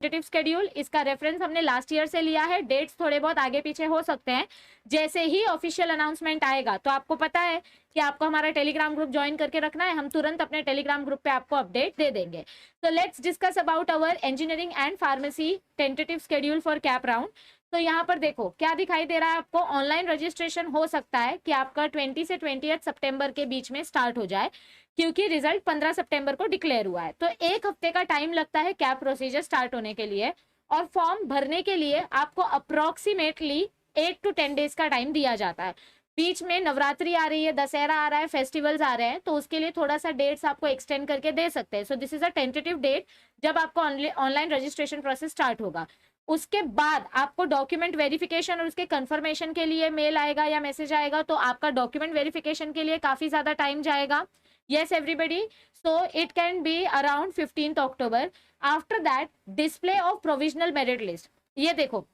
Tentative schedule, इसका reference हमने last year से लिया है, डेट्स थोड़े बहुत आगे पीछे हो सकते हैं। जैसे ही ऑफिशियल अनाउंसमेंट आएगा तो आपको पता है कि आपको हमारा टेलीग्राम ग्रुप ज्वाइन करके रखना है, हम तुरंत अपने टेलीग्राम ग्रुप पे आपको अपडेट दे देंगे। तो let's discuss about our engineering and pharmacy tentative schedule for cap round. तो यहाँ पर देखो क्या दिखाई दे रहा है आपको, ऑनलाइन रजिस्ट्रेशन हो सकता है कि आपका 20 से 28 सितंबर के बीच में स्टार्ट हो जाए, क्योंकि रिजल्ट 15 सितंबर को डिक्लेयर हुआ है। तो एक हफ्ते का टाइम लगता है कैप प्रोसीजर स्टार्ट होने के लिए, और फॉर्म भरने के लिए आपको अप्रोक्सीमेटली 8 to 10 डेज का टाइम दिया जाता है। बीच में नवरात्रि आ रही है, दशहरा आ रहा है, फेस्टिवल्स आ रहे हैं, तो उसके लिए थोड़ा सा डेट्स आपको एक्सटेंड करके दे सकते हैं। So this is a tentative date जब आपको ऑनलाइन रजिस्ट्रेशन प्रोसेस स्टार्ट होगा। उसके बाद आपको डॉक्यूमेंट वेरिफिकेशन और उसके कंफर्मेशन के लिए मेल आएगा या मैसेज आएगा, तो आपका डॉक्यूमेंट वेरिफिकेशन के लिए काफी ज्यादा टाइम जाएगा। yes everybody, so it can be around 15th October. After that display of provisional merit list, ये देखो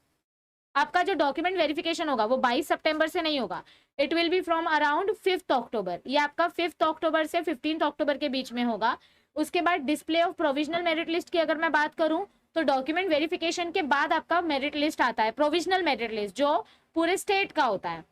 आपका जो डॉक्यूमेंट वेरिफिकेशन होगा वो 22 सितंबर से नहीं होगा, it will be from around 5th अक्टूबर। ये आपका 5th अक्टूबर से 15th अक्टूबर के बीच में होगा। उसके बाद display of provisional merit list की अगर मैं बात करूं तो डॉक्यूमेंट वेरिफिकेशन के बाद आपका मेरिट लिस्ट आता है, प्रोविजनल मेरिट लिस्ट, जो पूरे स्टेट का होता है।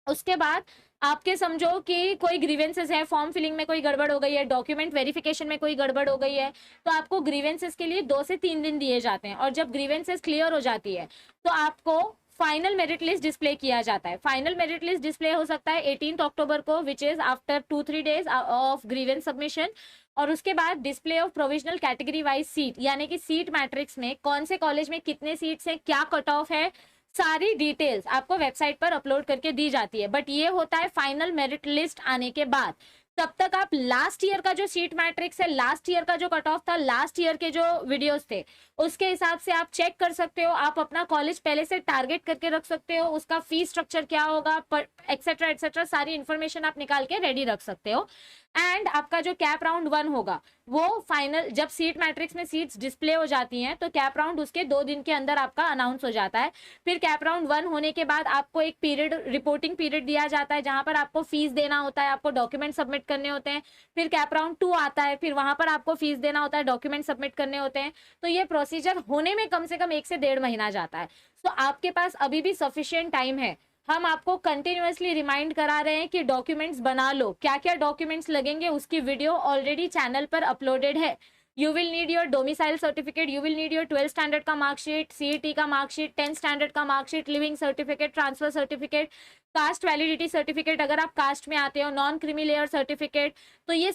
उसके बाद आपके समझो कि कोई ग्रीवेंसेस है, फॉर्म फिलिंग में कोई गड़बड़ हो गई है, डॉक्यूमेंट वेरिफिकेशन में कोई गड़बड़ हो गई है, तो आपको ग्रीवेंसेस के लिए 2 से 3 दिन दिए जाते हैं। और जब ग्रीवेंसेस क्लियर हो जाती है तो आपको फाइनल मेरिट लिस्ट डिस्प्ले किया जाता है। फाइनल मेरिट लिस्ट डिस्प्ले हो सकता है 18th अक्टूबर को, which is after 2-3 days of grievance submission. और उसके बाद display of provisional category wise seat, यानी कि सीट मैट्रिक्स में कौन से कॉलेज में कितने सीट्स हैं, क्या कट ऑफ है, सारी डिटेल्स आपको वेबसाइट पर अपलोड करके दी जाती है। बट ये होता है फाइनल मेरिट लिस्ट आने के बाद। तब तक आप लास्ट ईयर का जो सीट मैट्रिक्स है, लास्ट ईयर का जो कट ऑफ था, लास्ट ईयर के जो वीडियोस थे, उसके हिसाब से आप चेक कर सकते हो। आप अपना कॉलेज पहले से टारगेट करके रख सकते हो, उसका फीस स्ट्रक्चर क्या होगा, एक्सेट्रा एक्सेट्रा, सारी इंफॉर्मेशन आप निकाल के रेडी रख सकते हो। एंड आपका जो कैप राउंड 1 होगा वो फाइनल, जब सीट मैट्रिक्स में सीट्स डिस्प्ले हो जाती हैं तो कैप राउंड उसके 2 दिन के अंदर आपका अनाउंस हो जाता है। फिर कैप राउंड 1 होने के बाद आपको एक पीरियड, रिपोर्टिंग पीरियड दिया जाता है, जहां पर आपको फीस देना होता है, आपको डॉक्यूमेंट सबमिट करने होते हैं। फिर कैप राउंड 2 आता है, फिर वहां पर आपको फीस देना होता है, डॉक्यूमेंट सबमिट करने होते हैं। तो ये प्रोसीजर होने में कम से कम 1 से 1.5 महीना जाता है। तो आपके पास अभी भी सफिशिएंट टाइम है। हम आपको कंटिन्यूअसली रिमाइंड करा रहे हैं कि डॉक्यूमेंट्स बना लो। क्या क्या डॉक्यूमेंट्स लगेंगे उसकी वीडियो ऑलरेडी चैनल पर अपलोडेड है। You will need your domicile certificate, you will need your 12th standard का मार्कशीट, सीईटी का मार्कशीट, 10th स्टैंडर्ड का marksheet, leaving certificate, transfer certificate, cast validity certificate अगर आप कास्ट में आते हो, नॉन क्रीमी लेयर सर्टिफिकेट, तो ये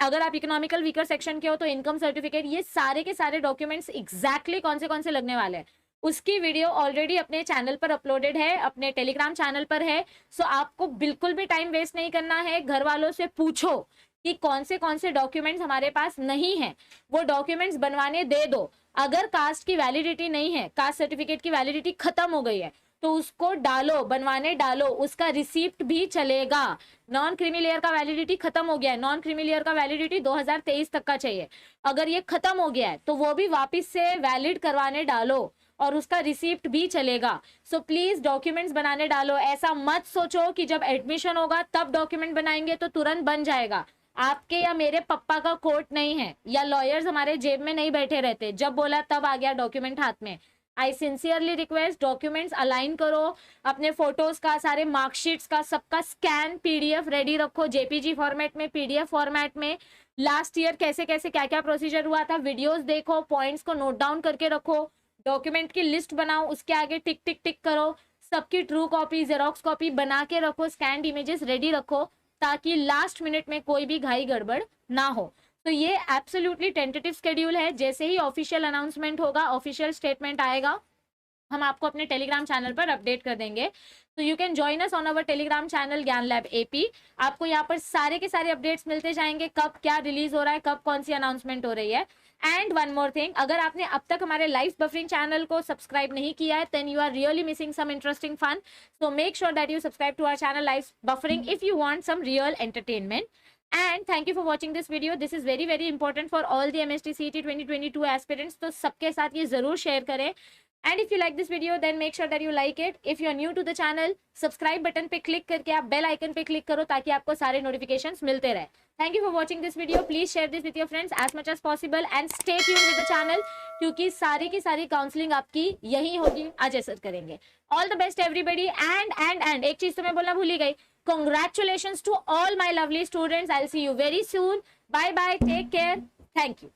अगर आप इकोनॉमिकल वीकर सेक्शन के हो तो इनकम सर्टिफिकेट, ये सारे के सारे डॉक्यूमेंट्स एग्जैक्टली कौन से लगने वाले हैं उसकी वीडियो ऑलरेडी अपने चैनल पर अपलोडेड है, अपने टेलीग्राम चैनल पर है। सो आपको बिल्कुल भी टाइम वेस्ट नहीं करना है। घर वालों से पूछो कि कौन से डॉक्यूमेंट्स हमारे पास नहीं है, वो डॉक्यूमेंट्स बनवाने दे दो। अगर कास्ट की वैलिडिटी नहीं है, कास्ट सर्टिफिकेट की वैलिडिटी खत्म हो गई है, तो उसको डालो, बनवाने डालो, उसका रिसिप्ट भी चलेगा। नॉन क्रीमी लेयर का वैलिडिटी खत्म हो गया है, नॉन क्रीमी लेयर का वैलिडिटी 2023 तक का चाहिए, अगर ये खत्म हो गया है तो वो भी वापस से वैलिड करवाने डालो और उसका रिसिप्ट भी चलेगा। सो प्लीज डॉक्यूमेंट्स बनाने डालो। ऐसा मत सोचो कि जब एडमिशन होगा तब डॉक्यूमेंट बनाएंगे तो तुरंत बन जाएगा। आपके या मेरे पप्पा का कोर्ट नहीं है, या लॉयर्स हमारे जेब में नहीं बैठे रहते, जब बोला तब आ गया डॉक्यूमेंट हाथ में। I sincerely request, documents align करो, अपने फोटोज का, सारे मार्कशीट्स का, सबका स्कैन पीडीएफ रेडी रखो, जेपीजी फॉर्मेट में, पीडीएफ फॉर्मेट में। लास्ट ईयर कैसे कैसे क्या क्या प्रोसीजर हुआ था वीडियोस देखो, पॉइंट्स को नोट डाउन करके रखो, डॉक्यूमेंट की लिस्ट बनाओ, उसके आगे टिक टिक टिक करो, सबकी ट्रू कॉपी, जेरोक्स कॉपी बना के रखो, स्कैन्ड इमेजेस रेडी रखो, ताकि लास्ट मिनट में कोई भी घाई गड़बड़ ना हो। तो ये एब्सोल्युटली टेंटेटिव शेड्यूल है। जैसे ही ऑफिशियल अनाउंसमेंट होगा, ऑफिशियल स्टेटमेंट आएगा, हम आपको अपने टेलीग्राम चैनल पर अपडेट कर देंगे। तो you can join us on our Telegram channel ज्ञान लैब एपी। आपको यहाँ पर सारे के सारे अपडेट्स मिलते जाएंगे, कब क्या रिलीज हो रहा है, कब कौन सी अनाउंसमेंट हो रही है। एंड वन मोर थिंग, अगर आपने अब तक हमारे लाइव बफरिंग चैनल को सब्सक्राइब नहीं किया है, then you are really missing some interesting fun. So make sure that you subscribe to our channel live buffering if you want some real entertainment. And thank you for watching this video. This is very very important for all the MST CET 2022 aspirants. तो सबके साथ ये जरूर share करें. And if you like this video, then make sure that you like it. If you are new to the channel, subscribe button पे click करके आप bell icon पे क्लिक करो ताकि आपको सारे नोटिफिकेशंस मिलते रहे. Thank you for watching this video. Please share this with your friends as much as possible and stay tuned with the channel, क्योंकि सारी की सारी काउंसलिंग आपकी यही होगी, अजय सर करेंगे. All the best everybody. And एक चीज तो मैं बोलना भूल ही गई. Congratulations to all my lovely students. I'll see you very soon. Bye bye. Take care. Thank you.